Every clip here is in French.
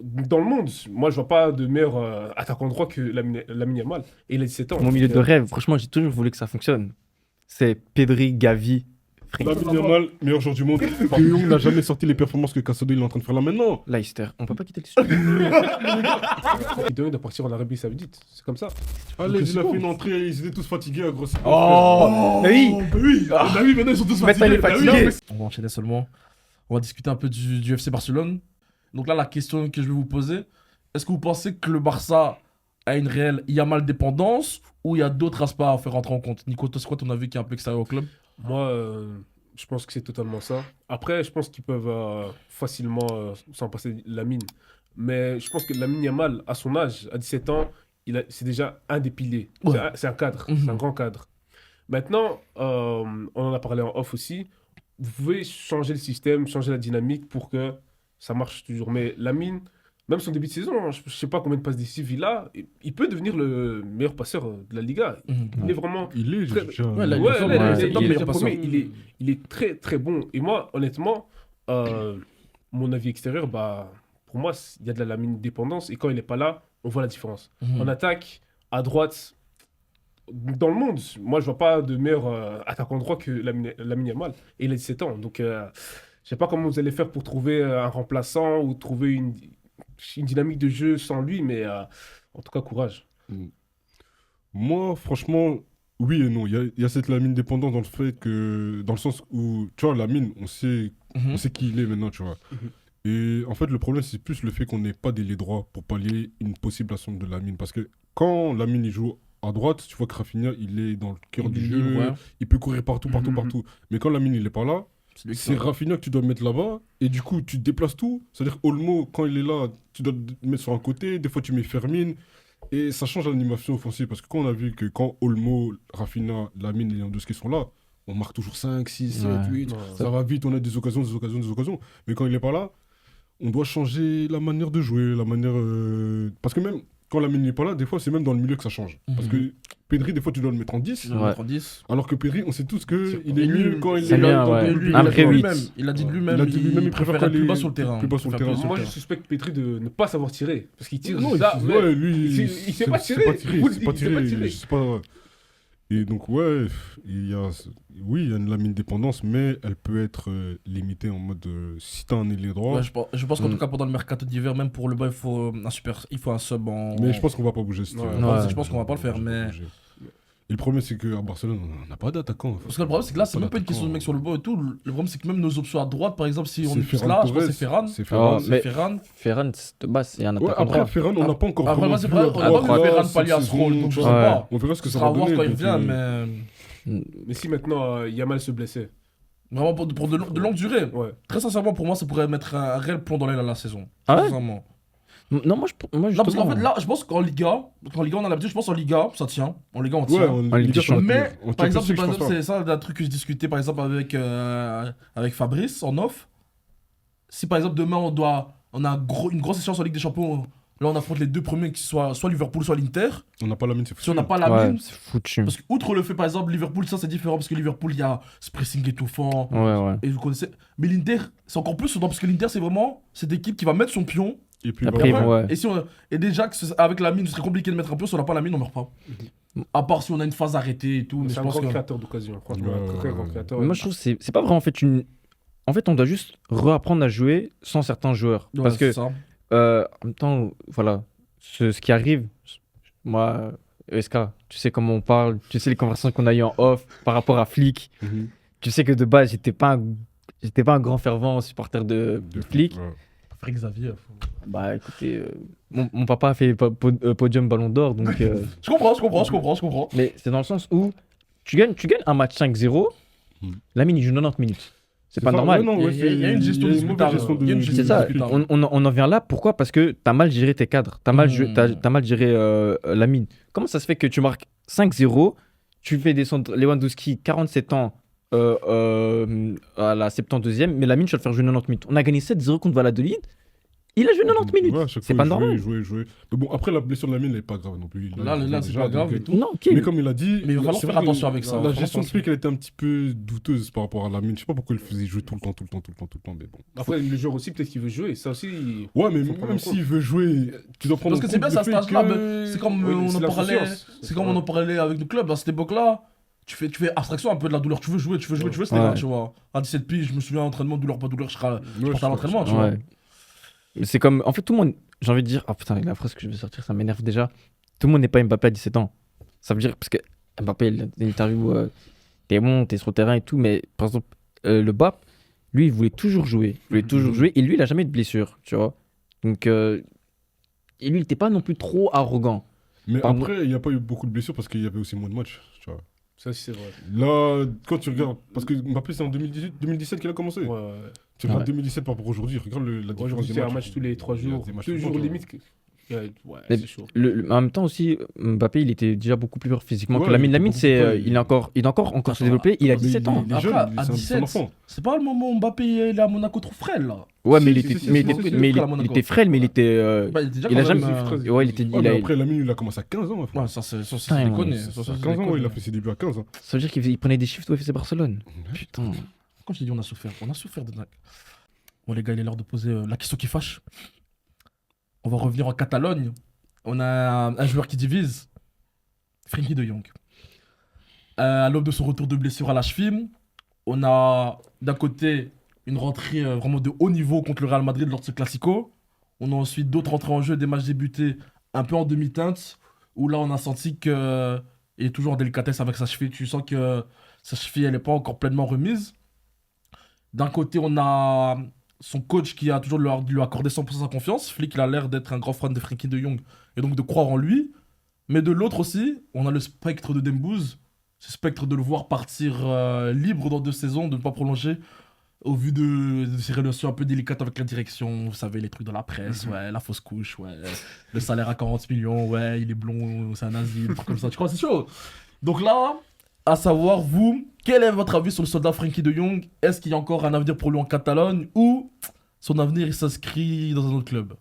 Dans le monde, moi, je vois pas de meilleur attaquant droit que Lamine Yamal. Et il a 17 ans. Mon milieu Donc, de rêve, franchement, j'ai toujours voulu que ça fonctionne. C'est Pedri, Gavi, Free. Lamine Yamal, meilleur joueur du monde. De Jong n'a jamais sorti les performances que Casado il est en train de faire là maintenant. Leicester. On peut pas quitter le sujet. il doit partir en Arabie Saoudite. C'est comme ça. Allez, c'est il a bon. fait une entrée, ils étaient tous fatigués à grosse. Oh, mais oui. bah oui, bah oui, maintenant ils sont tous Maintenant, il est fatigués. fatigué. Bah oui. On va enchaîner seulement. On va discuter un peu du FC Barcelone. Donc là, la question que je vais vous poser, est-ce que vous pensez que le Barça a une réelle Yamal dépendance ou il y a d'autres aspects à faire rentrer en compte? Nico, toi, c'est quoi ton avis qui est un peu extérieur au club? Moi, je pense que c'est totalement ça. Après, je pense qu'ils peuvent facilement s'en passer Lamine. Mais je pense que Lamine Yamal, à son âge, à 17 ans, c'est déjà un des piliers. Ouais. C'est un cadre, Mhm. c'est un grand cadre. Maintenant, on en a parlé en off aussi. Vous pouvez changer le système, changer la dynamique pour que ça marche toujours. Mais Lamine, même son début de saison, hein, je ne sais pas combien de passes décisives il a, il peut devenir le meilleur passeur de la Liga. Mhm. Il est vraiment. Il est Très- déjà. Ouais, là, il Ouais, me semble, là, ouais, il c'est est- le top il est- meilleur passeur. il est très très bon. Et moi, honnêtement, mon avis extérieur, bah, pour moi, il y a de la Lamine dépendance. Et quand il n'est pas là, on voit la différence. Mhm. En attaque, à droite, dans le monde, moi, je vois pas de meilleur attaquant droit que Lamine Yamal. Et il a 17 ans. Donc, je sais pas comment vous allez faire pour trouver un remplaçant ou trouver une dynamique de jeu sans lui. Mais en tout cas, courage. Moi, franchement, oui et non. Il y a cette Lamine dépendance dans le fait que. Dans le sens où, tu vois, Lamine, on sait Mhm. qui il est maintenant, tu vois. Mhm. Et en fait, le problème, c'est plus le fait qu'on n'ait pas d'ailier droit pour pallier une possible ascension de Lamine. Parce que quand Lamine il joue à droite, tu vois que Rafinha, il est dans le cœur Il du est jeu, libre, ouais. il peut courir partout, partout, Mhm. partout. Mais quand Lamine, il est pas là, C'est lui qui c'est sort. Rafinha que tu dois mettre là-bas. Et du coup, tu déplaces tout. C'est-à-dire, Olmo, quand il est là, tu dois le mettre sur un côté. Des fois, tu mets Fermine. Et ça change l'animation offensive. Parce que quand on a vu que quand Olmo, Rafinha, Lamine et Lewandowski sont là, on marque toujours 5, 6, 7, Ouais. 8. Ouais. Ça va vite, on a des occasions, des occasions, des occasions. Mais quand il n'est pas là, on doit changer la manière de jouer, la manière. Parce que même quand Lamine n'est pas là, des fois, c'est même dans le milieu que ça change. Parce que Pedri, des fois, tu dois le mettre en 10. Il doit mettre en 10. Alors que Pedri, on sait tous qu'il est il est nul nul. quand il C'est est bien, là. ouais. Lui, Un il a vrai dit huit. lui-même. Il a dit lui-même. Il a dit lui-même, il préfère être plus aller bas sur le terrain. plus bas sur le terrain. Moi, je suspecte Petri de ne pas savoir tirer. Parce qu'il tire Non, ça, mais ouais, lui, il sait c'est- pas c'est tirer. pas tiré, Il c'est pas sait pas tiré, tirer. je sais pas. Et donc, ouais, il y a, oui, il y a une Lamine dépendance, mais elle peut être limitée en mode si t'as un ailier droit. Ouais, je pense qu'en tout cas, pendant le mercato d'hiver, même pour le bas, il faut un sub en. Mais je pense qu'on va pas bouger. Ouais, je pense qu'on va pas le faire, mais- Et le problème, c'est qu'à Barcelone, on n'a pas d'attaquant. Parce que le problème, c'est que là, c'est même pas une question de mec sur le banc et tout. Le problème, c'est que même nos options à droite, par exemple, si on est plus là, je pense que c'est Ferran. C'est Oh, Ferran. mais Ferran. Ferran, de base, c'est un Ouais, attaquant après, droit. Ferran, on n'a pas encore Après, moi, c'est vu vrai, à on a pas droite, vu là, Ferran cette pallier à ce rôle, saison, donc je tu sais vois. pas. On verra ce que Ce ça sera à va voir donner. quand il donc, vient, mais. Mais si maintenant Yamal se blessait. Vraiment, pour de longue durée. Ouais. Très sincèrement, pour moi, ça pourrait mettre un réel plomb dans l'aile à la saison. Ah ouais Sincèrement. Non, moi, Non, parce justement, qu'en fait, là, je pense qu'en Liga, on a l'habitude, je pense en Liga, ça tient. En Liga, on Ouais, tient. en Ligue Liga, des ça va Champions. tenir. Mais, En par exemple, Champions League, je pense pas. c'est ça un truc que je discutais par exemple avec Fabrice en off. Si par exemple demain on a une grosse échéance en Ligue des Champions, là on affronte les deux premiers qui soient soit Liverpool soit l'Inter. On n'a pas la mine, c'est Si on n'a foutu. pas la ouais, mine, c'est foutu. parce que outre le fait par exemple Liverpool, ça c'est différent parce que Liverpool il y a ce pressing étouffant Ouais, ouais. et vous connaissez. Mais l'Inter c'est encore plus parce que l'Inter c'est vraiment cette équipe qui va mettre son pion. Et puis, Après, bah, ouais. Et, et déjà, avec la mine, ce serait compliqué de mettre un pion. Si on n'a pas la mine, on meurt pas. À part si on a une phase arrêtée et tout. Mais C'est je un pense grand que. créateur d'occasion, franchement. Ouais, Un très grand ouais. créateur. Mais moi, je trouve que c'est pas vraiment en fait une. En fait, on doit juste réapprendre à jouer sans certains joueurs. Ouais, Parce que, c'est ça. en même temps, voilà, ce qui arrive, moi, ESK, tu sais comment on parle, tu sais les conversations qu'on a eues en off par rapport à Flick. mhm. Tu sais que de base, j'étais pas un grand fervent supporter de Flick. Ouais. Frère Xavier. Bah écoutez, mon papa a fait podium Ballon d'Or, donc. Je comprends. Mais c'est dans le sens où tu gagnes un match 5-0, Hmm. Lamine il joue 90 minutes. C'est pas normal. Ouais, non, ouais, Il y a une gestion il y a une mauvaise discutable. gestion de- Il y a une C'est gestion ça, discutable. on en vient là. Pourquoi? Parce que t'as mal géré tes cadres, t'as mal, t'as mal géré Lamine. Comment ça se fait que tu marques 5-0, tu fais descendre Lewandowski 47 ans à la 72e, mais Lamine tu vas le faire jouer 90 minutes. On a gagné 7-0 contre Valladolid. Il a joué 90 minutes. Ouais, à chaque C'est fois, pas normal. jouer. Mais bon, après, la blessure de Lamine, elle n'est pas grave non plus. Là, c'est déjà, pas grave donc, et tout. Non, ok. Mais comme il a dit. Mais il va falloir c'est faire vrai que attention avec ça. La Faire gestion de attention. pique, elle était un petit peu douteuse par rapport à Lamine. Je sais pas pourquoi il le faisait jouer tout le temps. Mais bon. Après, le joueur aussi, peut-être qu'il veut jouer. Ça aussi. Ouais, mais Faut prendre en même compte. s'il veut jouer, tu dois prendre Parce que en c'est compte bien, le ça, fait cet âge-là, que- c'est comme Oui, on c'est en parlait. l'insouciance. C'est comme on en parlait avec nos clubs. À cette époque-là, tu fais abstraction un peu de la douleur. Tu veux jouer, c'était Ouais. là, tu vois. À 17 piges, je me souviens, entraînement, douleur, pas douleur, je Ouais, partais à l'entraînement, tu vois. Ouais. Mais c'est comme. En fait, tout le monde. J'ai envie de dire. Ah putain, la phrase que je vais sortir, ça m'énerve déjà. Tout le monde n'est pas Mbappé à 17 ans. Ça veut dire. Parce que Mbappé, il a des interviews. T'es bon, t'es sur le terrain et tout. Mais par exemple, le BAP, lui, il voulait toujours jouer. Il voulait toujours jouer. Et lui, il a jamais eu de blessure, tu vois. Donc. Et lui, il était pas non plus trop arrogant. Mais Pardon. après, il n'y a pas eu beaucoup de blessures parce qu'il y avait aussi moins de matchs. Tu vois. Ça, c'est vrai. Là, quand tu regardes, parce que Mbappé, c'est en 2017 qu'il a commencé. Ouais. Tu regardes Ouais. 2017 par rapport à aujourd'hui, regarde la Moi, différence aujourd'hui, des c'est un matchs. match tous les 3 Il y a jours. des matchs 2 tout le jours temps, limite. Ouais, Mais c'est chaud. En même temps aussi, Mbappé, il était déjà beaucoup plus fort physiquement Ouais, que Lamine. il était Il beaucoup plus est fort, il est encore se développer. Il a Mais 17 ans. Il est Après, jeune, à c'est un 17, enfant. C'est pas le moment où Mbappé il est à Monaco trop frêle, là. Ouais, mais Si, il si, était, si, mais si, il si, était, si, mais si, il à Monaco. était frêle, mais il était. Bah, il était déjà Il a quand jamais. même, Ouais, il était. Ouais, il mais a- après, Lamine, il a commencé à 15 ans. frère. Ouais, ça c'est Putain, déconné. ouais, Ça, c'est 15 ans, déconné. ouais, il a fait ses débuts à 15 ans. Ça veut dire qu'il prenait des shifts au FC Barcelone. Putain. Quand je t'ai dit on a souffert de dingue. Bon les gars, il est l'heure de poser la question qui fâche. On va revenir en Catalogne. On a un joueur qui divise, Frenkie de Jong. À l'aube de son retour de blessure à la cheville, on a d'un côté une rentrée vraiment de haut niveau contre le Real Madrid lors de ce Classico. On a ensuite d'autres entrées en jeu, des matchs débutés un peu en demi-teinte, où là on a senti qu'il est toujours en délicatesse avec sa cheville. Tu sens que sa cheville elle n'est pas encore pleinement remise. D'un côté, on a son coach qui a toujours lui accordé 100% sa confiance. Flick, il a l'air d'être un grand fan de Frenkie de Jong et donc de croire en lui. Mais de l'autre aussi, on a le spectre de Dembouz. Ce spectre de le voir partir libre dans 2 saisons, de ne pas prolonger, au vu de ses relations un peu délicates avec la direction. Vous savez, les trucs dans la presse, ouais, la fausse couche, ouais, le salaire à 40 millions, ouais, il est blond, c'est un nazi, des trucs comme ça. Tu crois, c'est chaud. Donc là, à savoir, vous, quel est votre avis sur le soldat Frenkie de Jong? Est-ce qu'il y a encore un avenir pour lui en Catalogne ou son avenir il s'inscrit dans un autre club?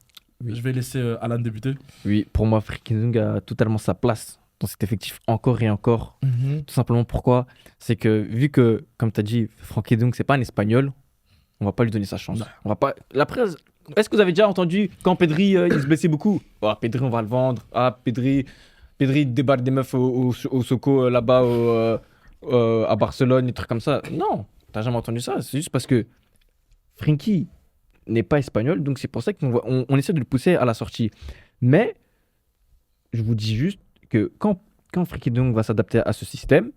Oui. Je vais laisser Alan débuter. Oui, pour moi, Frenkie de Jong a totalement sa place dans cet effectif encore et encore. Tout simplement pourquoi? C'est que vu que, comme tu as dit, Frenkie de Jong, c'est pas un Espagnol, on va pas lui donner sa chance. Non. On va pas. La presse. Est-ce que vous avez déjà entendu quand Pedri il se blessait beaucoup? Ah, Pedri, on va le vendre. Ah, Pedri débarque des meufs au Soco là-bas à Barcelone, des trucs comme ça. Non, t'as jamais entendu ça. C'est juste parce que Frenkie n'est pas espagnol, donc c'est pour ça qu'on essaie de le pousser à la sortie. Mais je vous dis juste que quand Frenkie de Jong va s'adapter à ce système,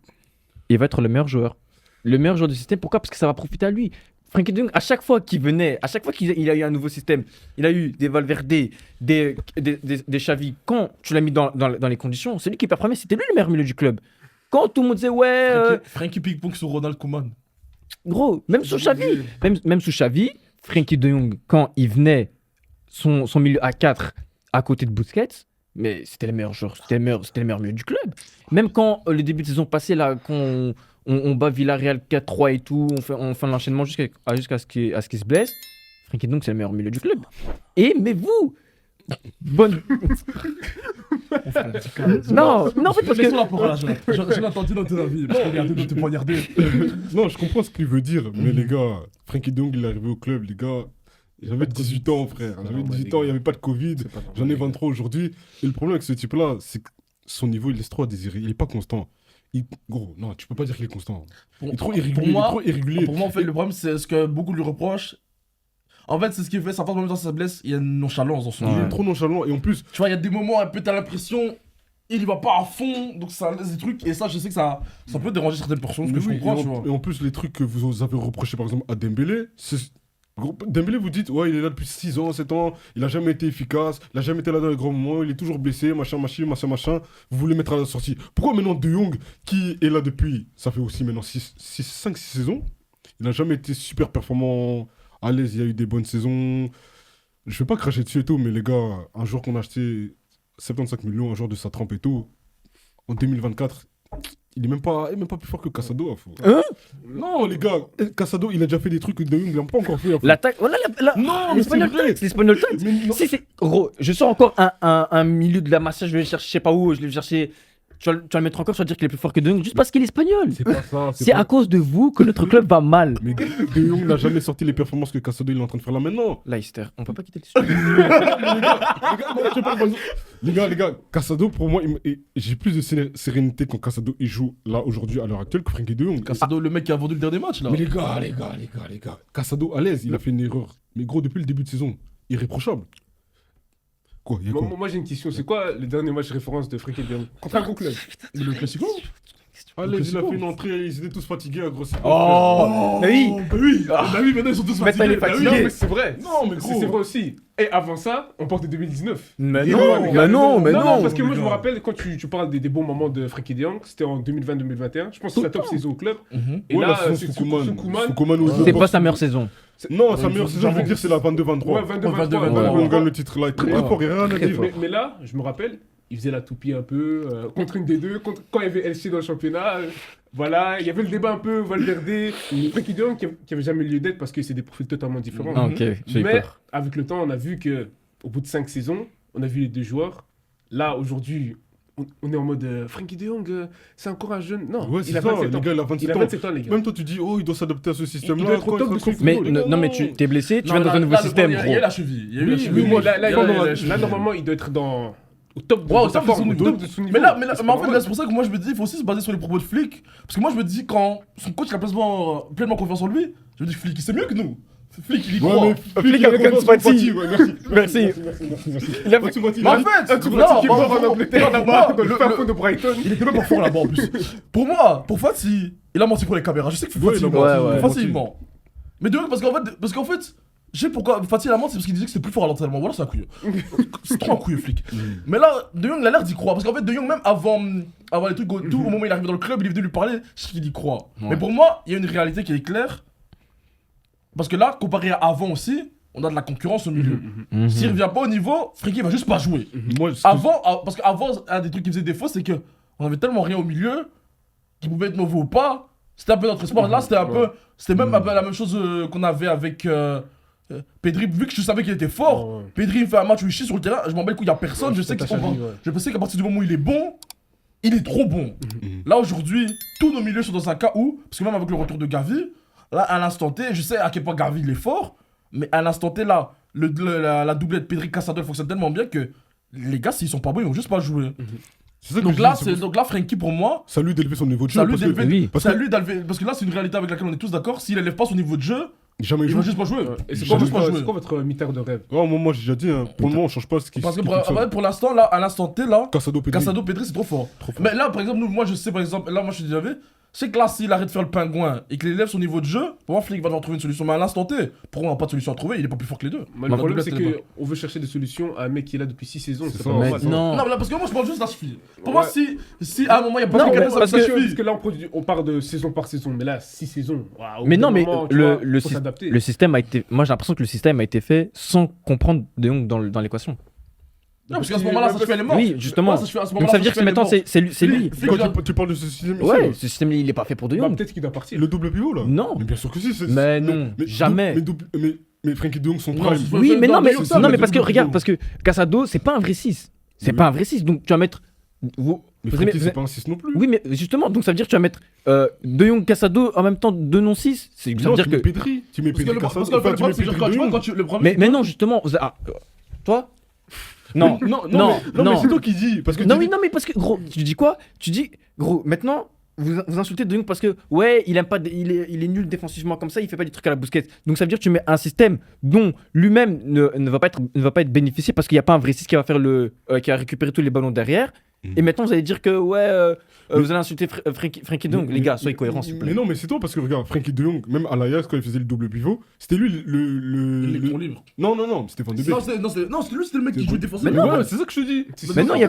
il va être le meilleur joueur. Le meilleur joueur du système, pourquoi? Parce que ça va profiter à lui. Frenkie de Jong, à chaque fois qu'il a eu un nouveau système, il a eu des Valverde, des Xavi. Quand tu l'as mis dans les conditions, celui qui performait, c'était lui le meilleur milieu du club. Quand tout le monde disait, ouais, Frenkie ping-pong sur Ronald Koeman. gros, même sous Xavi, même sous Xavi, Frenkie de Jong, quand il venait son milieu à 4 à côté de Busquets, mais c'était les meilleurs joueurs, c'était le meilleur milieu du club. Même quand le début de saison passé, là, quand on bat Villarreal 4-3 et tout, on fait l'enchaînement jusqu'à ce qu'il se blesse, Frenkie de Jong, c'est le meilleur milieu du club. Mais vous, bonne. Non, en fait, parce Laissons que. la parole à Jonathan. Je l'ai entendu dans tes avis. Je regardais dans tes poignardés. Non, je comprends ce qu'il veut dire, mais les gars, Frenkie de Jong, il est arrivé au club, les gars. J'avais 18 ans, frère. J'avais normal, 18 les ans, il gars. n'y avait pas de Covid. C'est pas normal, J'en ai les gars. 23 aujourd'hui. Et le problème avec ce type-là, c'est que son niveau, il laisse trop à désirer. Il n'est pas constant. Gros, non, tu peux pas dire qu'il est constant. Il est trop irrégulier. Pour moi, en fait, le problème, c'est ce que beaucoup lui reprochent. En fait, c'est ce qui fait, ça passe en même temps que ça se blesse, il y a une nonchalance dans son Il jeu. est trop nonchalant. Et en plus, Tu vois, il y a des moments, un peu, t'as l'impression, il y va pas à fond, donc ça laisse des trucs, et ça, je sais que ça peut déranger certaines personnes, ce que mais je oui, comprends, et tu en, vois. et en plus, les trucs que vous avez reproché, par exemple, à Dembélé, c'est. Gros, Dembélé, vous dites, ouais, il est là depuis 6 ans, 7 ans, il a jamais été efficace, il a jamais été là dans les grands moments, il est toujours blessé, machin. Vous voulez mettre à la sortie. Pourquoi maintenant De Jong, qui est là depuis, ça fait aussi maintenant 5-6 saisons, il n'a jamais été super performant, à l'aise, il y a eu des bonnes saisons. Je vais pas cracher dessus et tout, mais les gars, un joueur qu'on a acheté 75 millions, un joueur de sa trempe et tout, en 2024, il est même pas plus fort que Casado. Hein? Non, les gars, Casado, il a déjà fait des trucs que De Jong n'a pas encore fait. L'attaque, voilà, Non, mais l'Espagnol c'est vrai. taxe, l'Espagnol taxe. Mais non. Si, gros, je sors encore un milieu de la masse, je vais le chercher, je sais pas où, je vais le chercher. Tu vas le mettre encore, tu vas dire qu'il est plus fort que De Jong, juste parce qu'il est espagnol. C'est pas ça. C'est à cause de vous que notre club va mal. Mais De Jong n'a jamais sorti les performances que Casado il est en train de faire là maintenant. Leicester, on peut pas quitter le sujet. Les gars, Casado, pour moi, j'ai plus de sérénité quand Casado il joue là aujourd'hui à l'heure actuelle que Frenkie de Jong. Casado, le mec qui a vendu le dernier match là. Mais les gars, Casado à l'aise, il a fait une erreur. Mais gros, depuis le début de saison, irréprochable. Quoi, y a quoi? Moi j'ai une question, c'est quoi le dernier match référence de Frenkie de Jong contre un gros club? Le Classico. À l'aise, il a fait une entrée, ils étaient tous fatigués à grossir. Oh, oui. Bah oui, maintenant ils sont tous Maintenant, il est fatigués. fatigué. Non mais c'est vrai. Non, mais gros. C'est vrai aussi. Et avant ça, on porte de 2019. Mais Non, non, les mais non, mais non. parce que moi je me gars. rappelle quand tu parles des bons moments de Frenkie de Jong, c'était en 2020-2021. Je pense que c'est la top saison au club. Et Ouais, là, la c'est saison Soukoumane. Soukoumane ou C'est pas sa meilleure saison. Non, sa meilleure saison, je veux dire, c'est la 22-23. Ouais, 22-23. On gagne le titre là, il est très fort, il n'y a rien à Très dire. fort. Mais là, je me rappelle, il faisait la toupie un peu contre une des deux. Quand il y avait LC dans le championnat, voilà, il y avait le débat un peu Valverde, Frenkie de Jong qui avait jamais lieu d'être parce que c'est des profils totalement différents. Ah, ok, j'ai eu Mais peur. avec le temps, on a vu que au bout de 5 saisons, on a vu les deux joueurs. Là, aujourd'hui, on est en mode Frenkie de Jong, c'est encore un jeune. Non, Ouais, il c'est a ça, 27 les ans. gars, il a Il 27 a ans. 27 ans, les gars. Même toi, tu dis, oh, il doit s'adapter à ce système-là. doit être au quand il top sera de son sur- Mais football. non, mais tu t'es blessé, tu Non, viens dans là, un nouveau là, système, Il y a eu gros. la cheville. Il y a eu la Oui, cheville. oui, moi, là, Il y a eu la cheville. normalement, il doit être au top de Ouais, au sa top de son forme, au niveau. top de son niveau. Mais là, C'est mais en fait, normal. là, c'est pour ça que moi je me dis, il faut aussi se baser sur les propos de Flick. Parce que moi je me dis, quand son coach il a pleinement confiance en lui, je me dis, Flick, il sait mieux que nous. Flick, il y croit. Ouais, mais Flick avec Ansu Fati. ouais, merci. Merci. Il a fait- Ansu Fati, Mais en il a- fait, Tu non, vois, qui est pour- mort en pour- Angleterre, pour là-bas, moi, dans le fin fond de Brighton. il était même pas fort là-bas en plus. Pour moi, pour Fati, il a menti pour les caméras. Je sais que Ouais, Fati, il a il ment. menti, ouais. Fati, il ment. Mais de parce qu'en fait, je sais pourquoi Fati il a menti, c'est parce qu'il disait que c'était plus fort à l'entraînement. Voilà, c'est un couilleux. C'est trop un couilleux, Flick. Mais là, De Jong, il a l'air d'y croire. Parce qu'en fait, De Jong, même avant les trucs, tout au moment où il arrive dans le club, il est venu lui parler, je sais qu'il y croit. Mais pour moi, il y a une réalité qui est claire. Parce que là, comparé à avant aussi, on a de la concurrence au milieu. S'il revient pas au niveau, Frenkie va juste pas jouer. Moi, ce que- Parce qu'avant, un des trucs qui faisait défaut, c'est que on avait tellement rien au milieu qui pouvait être nouveau ou pas. C'était un peu notre espoir. Là, c'était un peu. C'était même un peu la même chose qu'on avait avec Pedri. Vu que je savais qu'il était fort, Ouais. Pedri il fait un match où il chie sur le terrain. Je m'en bats le coup, il y a personne. Je sais c'est qu'il ta cheville, ouais. Je sais qu'à partir du moment où il est bon, il est trop bon. Là, aujourd'hui, tous nos milieux sont dans un cas où. Parce que même avec le retour de Gavi, là, à l'instant T, je sais à quel point Gavi il est fort. Mais à l'instant T, là, la doublette Pedri-Casado fonctionne tellement bien que les gars, s'ils sont pas bons, ils vont juste pas jouer. c'est ça que Donc je là, dis, c'est donc là, Frenkie, pour moi, c'est à lui d'élever son niveau de jeu. c'est à lui parce que d'élever. oui, parce c'est à que- lui d'élever. Parce que là, c'est une réalité avec laquelle on est tous d'accord. S'il élève pas son niveau de jeu, jamais il joué. va juste pas jouer. Et c'est Il quoi, va juste pas votre- jouer. c'est quoi votre mitard de rêve? Ouais, moi, j'ai déjà dit, hein, pour le moment, on change pas ce qui Parce que ce qui pour, fonctionne. pour l'instant, là, à l'instant T, là, Casado, Pedri. Casado, Pedri, c'est trop fort. Trop fort. Mais là, par exemple, moi, je sais, par exemple, là, moi, je suis déjà vu. C'est que là, s'il arrête de faire le pingouin et qu'il élève son niveau de jeu, pour moi, Flick va devoir trouver une solution. Mais à l'instant T, pour moi, on n'a pas de solution à trouver. Il est pas plus fort que les deux. Moi, La le problème, doublette, c'est elle est qu'on veut chercher des solutions à un mec qui est là depuis 6 saisons. C'est C'est ça. pas Mais normal. non. Non, mais là, parce que moi, je parle juste de la cheville. Pour Ouais. moi, si à un moment, il y a pas Non, de mais cadence parce avec que- sa Parce cheville. que là, on part de saison par saison, mais là, 6 saisons. Waouh, au Mais bout non, d'un mais moment, tu vois, le faut s'adapter. système a été. Moi, j'ai l'impression que le système a été fait sans comprendre De Jong dans l'équation. Non, parce qu'à ce moment-là, sa cheville, elle est morte. Oui, justement. Ouais, à ce moment-là, Donc ça veut dire que sa cheville, maintenant, elle est morte. c'est lui. Flick, Quand tu parles de ce système ici, Ouais, là, ce système, il est pas fait pour De Bah, Jong. peut-être qu'il doit partir. le double pivot là. Non. Mais bien sûr que si. Mais non, jamais. Mais Frenkie de Jong, son Non, prime. c'est- Oui, mais non, mais, c'est ça, non, le mais parce que, double regarde, pivot. parce que Casado, c'est pas un vrai 6. C'est Oui. pas un vrai 6. Donc tu vas mettre. Mais vous Frenkie, aimez- c'est pas un 6 non plus. Oui, mais justement, donc ça veut dire que tu vas mettre De Jong, Casado en même temps, 2 non 6. Ça veut Non, dire tu que. mets Pedri. Tu mets Parce que Pedri le Casado. parce que le Enfin, tu mets problème, c'est Pedri quand de tu vois, Jong. quand tu. Le problème, Mais non, justement. Toi Non. Non, mais c'est toi qui dis. Parce que Non, tu oui, dis- non, mais parce que, gros, tu dis quoi? Tu dis, gros, maintenant, vous insultez De Jong parce que, ouais, il aime pas, il est nul défensivement comme ça, il fait pas des trucs à la Busquets. Donc ça veut dire que tu mets un système dont lui-même ne va pas être bénéficié parce qu'il n'y a pas un vrai 6 qui va faire qui va récupérer tous les ballons derrière. Et maintenant, vous allez dire que, ouais, vous allez insulter Frenkie De Jong. Les gars, soyez cohérents, s'il vous plaît. Mais non, mais c'est toi parce que regarde, Frenkie de Jong, même à l'Ajax, quand il faisait le double pivot, c'était lui L'électron le. libre. Non, c'était Van de Beek. Non, c'était lui, c'était le mec qui jouait défensif. Mais Mais non, ouais, c'est ça que je te dis. Mais non, il y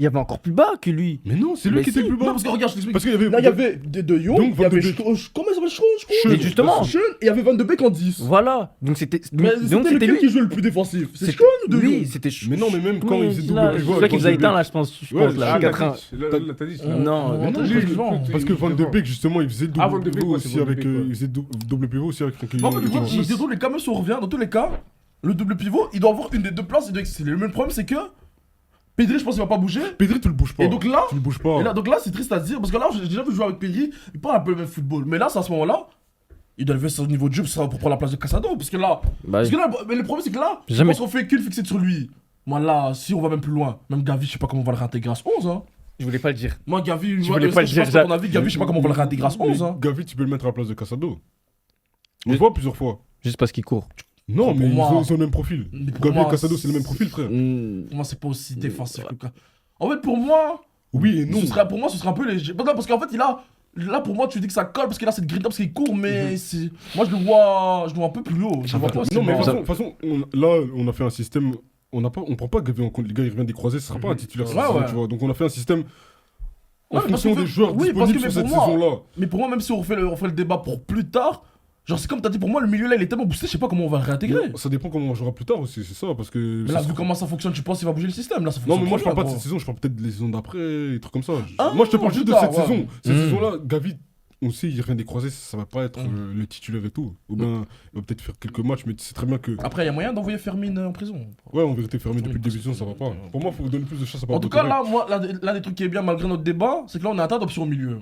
avait encore plus bas que lui. Mais non, c'est lui Mais qui était si. le plus Non, bas. parce que regarde, je t'explique. Parce qu'il y avait. Là, il y avait De Jong, Donc, il y Van de avait Beek. comment il s'appelle Schroen Mais justement. Schön, et il y avait Van de Beek en 10. Voilà. Donc c'était. Mais Donc c'était c'était lequel qui lui. jouait le plus défensif. C'est C'était- Schroen ou De Oui, Jong? c'était. Mais non, mais même quand il faisait double là, pivot C'est toi avec qui Van vous a de éteint Beek. là, je pense. je Ouais, pense, là. Ah, 4-1. là, t'as dit. Non, non, non, je pense plus- Parce que Van de Beek, justement, il faisait Ah, Van double de Beek, pivot ouais, c'est aussi Van de avec. Beek, ouais. Il faisait double pivot aussi avec Frankie. En fait, dans tous les cas, même si on revient, dans tous les cas, le double pivot, il doit avoir une des deux places, il doit exceller. Le même problème, c'est que Pedri, je pense qu'il va pas bouger. Pedri, tu le bouges pas. Et donc là, Tu le bouges pas. et là, donc là, c'est triste à dire, parce que là, j'ai déjà vu jouer avec Pedri, il parle un peu le même football. Mais là, c'est à ce moment-là, il doit lever son niveau de jeu pour prendre la place de Casado. Parce que là, Bah, mais le problème, c'est que là, je Jamais. pense qu'on fait qu'une fixée sur lui. Moi, là, si on va même plus loin, même Gavi, je sais pas comment on va le réintégrer à ce 11. Hein. je voulais pas le dire. Moi, Gavi, Je voulais pas le dire, à ton avis, Gavi, je sais pas comment on va le réintégrer à ce 11. Hein. Gavi, tu peux le mettre à la place de Casado. On Je- le voit plusieurs fois. Juste parce qu'il court. Non, Pour mais moi- ils ont le même profil. Mais pour Gavi moi, et Casado, c'est le même profil, frère. Pour moi, c'est pas aussi défensif que ça. En fait, pour moi, Oui et non. pour moi, ce serait un peu léger. Non, parce qu'en fait, là, pour moi, tu dis que ça colle parce qu'il a cette grinta, parce qu'il court, mais moi, je le vois un peu plus haut. Je le vois pas Non, mais de aussi toute façon, là, on a fait un système. On prend pas Gavi en compte. Les gars, il revient des croisés, ce sera pas un titulaire cette Ouais, saison, ouais. tu vois. Donc, on a fait un système en Ouais, parce fonction que- des joueurs oui, parce que, disponibles mais sur cette pour moi- saison-là. Mais pour moi, même si on refait le débat pour plus tard, genre, c'est comme t'as dit, pour moi, le milieu là, il est tellement boosté, je sais pas comment on va le réintégrer. Ça dépend comment on jouera plus tard aussi, c'est ça. Parce que. Mais ça là, sera- vu comment ça fonctionne, tu penses qu'il va bouger le système? Là, ça Non, fonctionne mais moi, je trop parle pas de bien, cette saison, je parle peut-être des saisons d'après, des trucs comme ça. Ah, Moi, je te parle juste de plus cette tard, ouais. saison. Cette Mm. saison-là, Gavi, on sait, il revient des croisés, ça va pas être le titulaire et tout. Ou bien, il va peut-être faire quelques matchs, mais tu sais très bien que. Après, il y a moyen d'envoyer Fermine en prison. Ouais, en vérité, fermé depuis le début de saison, ça va pas. Pour moi, il faut donner plus de chance à En tout cas, là, moi, l'un des trucs qui est bien malgré notre débat, c'est que là, on a un tas d'options au milieu.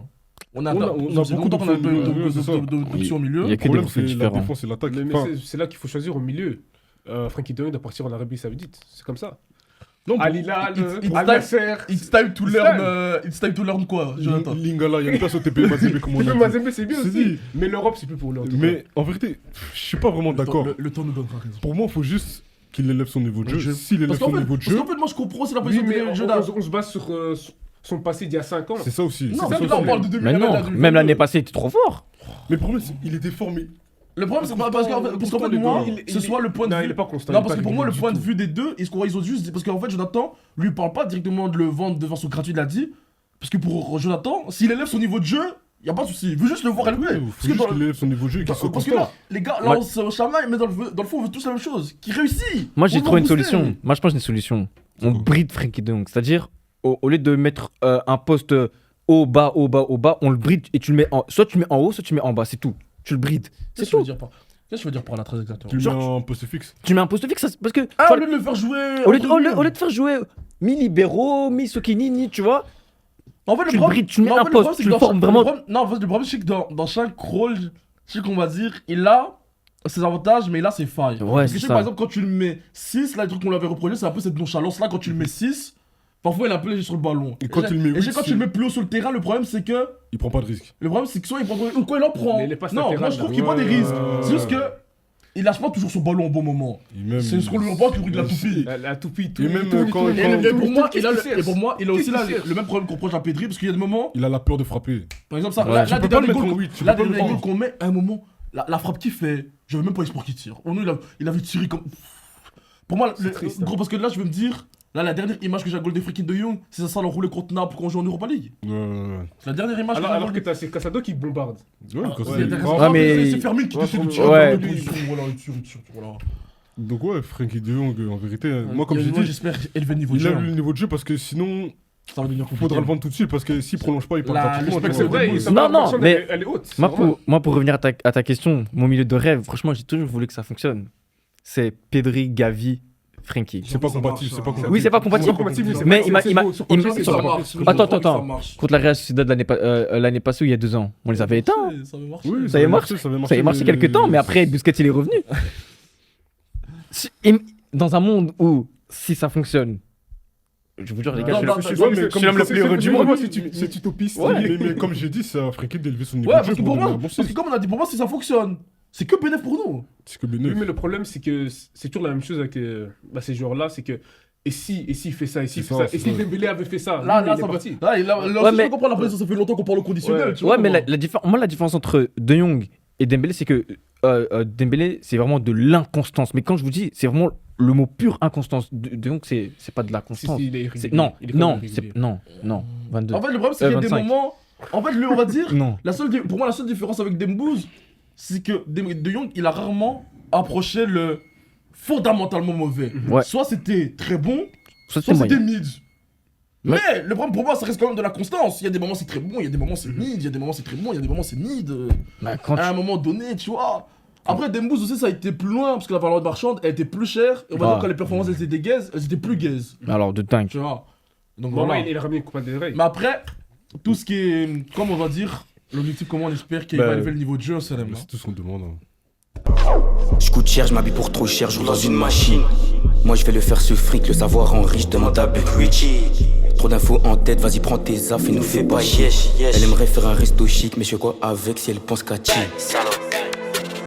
On a On a c'est beaucoup longtemps qu'on a d'options au milieu, c'est ça. d'options au milieu. Il y a Le que des problème, profils c'est la différents. défense et l'attaque. Mais Enfin, c'est là qu'il faut choisir au milieu. Frankie de Jong doit partir en Arabie Saoudite. C'est comme ça. non, Al Hilal, It's Al time- Nasser. It's time to learn. It's time to learn quoi, Jonathan? Lingala, il y a une place au TP Mazembe, comme on a Mais dit. Mazembe, c'est bien C'est aussi. dit. Mais l'Europe, c'est plus pour lui. en tout cas. Mais en vérité, je suis pas vraiment d'accord. Le temps nous donnera raison. Pour moi, il faut juste qu'il élève son niveau de Le jeu. jeu. S'il élève Parce son qu'en fait, niveau de jeu, moi, je comprends aussi la Oui, position mais de jeu on se base sur son passé d'il y a 5 ans. c'est ça aussi. Non, C'est parce ça que aussi. là, on parle de 2000. Mais non, même l'année passée, il était trop fort. Mais le problème, c'est qu'il était formé. Le problème, c'est parce qu'en fait, les moi, gars. ce soit le point de Non, vue. il est pas constant. Non, il est parce pas que pour moi, le régulier point de du vue des deux, ils ont juste. Parce qu'en fait, Jonathan, lui, il parle pas directement de le vendre de façon gratuite, il a dit. Parce que pour Jonathan, s'il élève son niveau de jeu, y a pas de souci. Il veut juste le voir élevé. Il faut Parce que juste dans qu'il élève son niveau de jeu et qu'il soit parce que là, constant. les gars, là, Ouais. on se chamaille, mais dans le fond, on veut tous la même chose. Qui réussit. Moi, j'ai On trouvé une va booster. solution. Moi, je pense que j'ai une solution. On quoi bride Frankie de Jong. C'est-à-dire, au lieu de mettre un poste haut, bas, on le bride et tu le mets en. Soit tu le mets en haut, soit tu le mets en bas. C'est tout. Tu le brides. C'est Qu'est-ce que tu veux tout. dire par Qu'est-ce que tu veux dire par là, très exactement? Tu le Genre, mets en poste fixe. Tu mets un poste fixe parce que. Ah, tu au vois, lieu de le faire jouer. au lieu entre de faire jouer mi-libéraux, mi-Sokini, tu vois. En fait, Tu le brides, tu le mets un poste, tu le formes vraiment. Non, en fait, le problème, c'est que dans chaque rôle, je sais qu'on va dire, il a ses avantages, mais il a ses failles. Ouais, Parce que c'est je sais, ça. par exemple, quand tu le mets 6, là, le truc qu'on lui avait reproché, c'est un peu cette nonchalance-là. Quand tu le mets 6, parfois, il est un peu léger sur le ballon. Et quand tu le mets Et je sais, 8, quand tu le mets plus haut sur le terrain, le problème, c'est que. il prend pas de risque. Le problème, c'est que soit il prend. Ou quand il en prend. Mais les passes Non, moi, latérales, je trouve là. qu'il prend des risques. Ouais. C'est juste que. Il lâche pas toujours son ballon au bon moment. Et même- C'est ce qu'on lui reproche, le bruit de la toupie. La toupie, Et même quand- Et pour moi, il a Qu'est-ce et pour moi, il a aussi là Qu'est-ce qui le même problème qu'on reproche à Pedri, parce qu'il y a des moments. Il a la peur de frapper. Par exemple, ça, Ouais. là, Tu peux des pas le derniers mettre en goals- huit, tu là, peux pas des le derniers prendre. goals qu'on met, à un moment, la frappe qu'il fait, je veux même pas espoir qu'il tire. Au nom, il avait tiré comme. Pour moi, C'est triste, hein. gros, parce que là, je vais me dire, là, la dernière image que j'ai à goal de Frankie de Jong, c'est ça l'enroulé contre Naples quand on joue en Europa League. Ouais, C'est la dernière image que j'ai à Alors goal que de- t'as c'est Casado qui bombarde. quand ouais, c'est il y a grave. Ah, mais- C'est Fermin qui Ouais, décide de ouais. tirer. Ouais. Voilà, il tire, voilà. Donc ouais, Frankie de Jong, en vérité, moi comme j'ai dit, j'espère élever le niveau de il jeu. a le niveau de jeu parce que sinon, Ça va devenir il compliqué. faudra le vendre tout de suite parce que s'il prolonge pas, il part La- gratuitement. le tu spec, vois. c'est Ouais, vrai, ça non, va, non, la personne, mais- elle est haute. c'est Moi normal. pour revenir à ta question, mon milieu de rêve, franchement, j'ai toujours voulu que ça fonctionne. C'est Pedri, Gavi, Frankie. C'est pas Ça compatible, marche, c'est pas hein. compatible. Oui, c'est pas compatible. C'est compatible, c'est Mais pas- il m'a- c'est il m'a- beau, sur il papier, m'a- c'est Ça pas- marche. Attends. Contre la Real Sociedad l'année passée ou il y a 2 ans, on les avait éteints. Ça va marcher. Oui, Ça y est marché. ça avait Ça a marché mais- quelques temps, mais après, Busquets, il est revenu. Dans un monde où, si ça fonctionne, je vous jure, les gars, Non, je suis non, l'homme mais je comme suis l'homme le c'est- plus heureux du monde. C'est utopiste. Mais comme j'ai dit, c'est à Frankie d'élever son niveau Ouais, de parce jeu que pour pour moi, devenir un bon parce que six. comme on a dit, pour moi, si ça fonctionne, c'est que bénéf pour nous. C'est que Oui, bénéf. mais le problème, c'est que c'est toujours la même chose avec ces joueurs-là, c'est que et si il fait ça, et si il C'est fait ça, ça, et si c'est ça. Dembélé avait fait ça, Là, lui, là, il est ça va. parti. Là, Ouais, mais- je comprends la pression, ça fait longtemps qu'on parle au conditionnel. Ouais. tu vois Ouais, mais comment. moi, la différence entre De Jong et Dembélé, c'est que Dembélé, c'est vraiment de l'inconstance. Mais quand je vous dis, c'est vraiment le mot pure inconstance. De Jong, c'est pas de la Si, constance. si, il est irrégulier. Non, Il est quand même non, irrégulier. non, 22. En fait, le problème, c'est qu'il y a des 25. moments. En fait, lui, on va dire. Non. Pour moi, la seule différence avec Dembouz, c'est que De Jong, il a rarement approché le fondamentalement mauvais. Ouais. Soit c'était très bon, Ça, soit c'est c'était moyen. mid. Mais le problème pour moi, ça reste quand même de la constance. Il y a des moments c'est très bon, il y a des moments c'est mid, il y a des moments c'est très bon, il y a des moments c'est mid. Bah, quand À un moment donné, tu vois. Après, Dembouz aussi, ça a été plus loin parce que la valeur marchande, elle était plus chère. Et on va dire quand les performances elles étaient gaze, elles étaient plus gaze. Alors, de dingue. Tu vois. Donc Bon, voilà. il a ramené une Copa del Rey. Mais après, tout ce qui est, comme on va dire, l'objectif, comment on espère qu'il va élever le niveau de jeu, c'est C'est tout ce qu'on demande. Je coûte cher, je m'habille pour trop cher, je roule dans une machine. Moi je vais le faire ce fric, le savoir en riche, demande à Buck Richie. Trop d'infos en tête, vas-y prends tes affes et nous fais pas chier. Elle aimerait faire un resto chic, mais je fais quoi avec si elle pense qu'à chier.